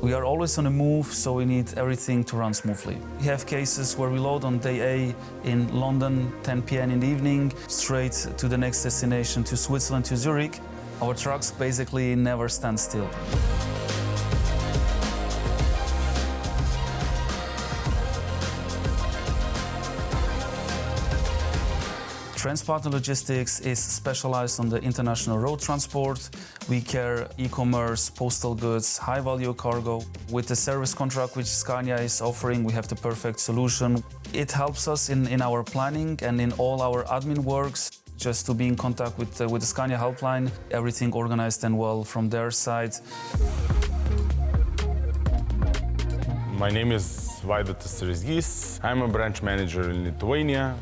We are always on the move, so we need everything to run smoothly. We have cases where we load on day A in London, 10 p.m. in the evening, straight to the next destination, to Switzerland, to Zurich. Our trucks basically never stand still. Transpartner Logistics is specialized on the international road transport. We carry e-commerce, postal goods, high-value cargo. With the service contract which Scania is offering, we have the perfect solution. It helps us in our planning and in all our admin works, just to be in contact with the Scania helpline. Everything organized and well from their side. My name is Vaidotas. I'm a branch manager in Lithuania.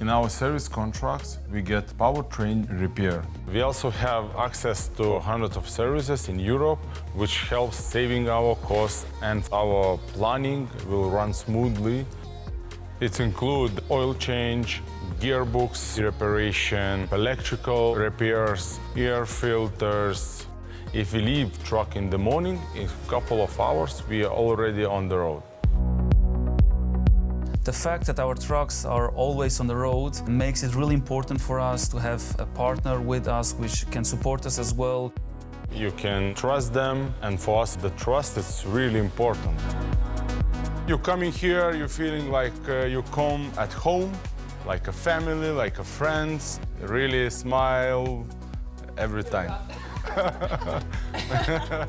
In our service contracts, we get powertrain repair. We also have access to hundreds of services in Europe, which helps saving our costs, and our planning will run smoothly. It includes oil change, gearbox reparation, electrical repairs, air filters. If we leave truck in the morning, in a couple of hours, we are already on the road. The fact that our trucks are always on the road makes it really important for us to have a partner with us which can support us as well. You can trust them, and for us the trust is really important. You're coming here, you're feeling like you come at home, like a family, like a friends. Really smile every time.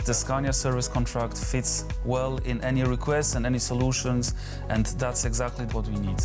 The Scania service contract fits well in any requests and any solutions, and that's exactly what we need.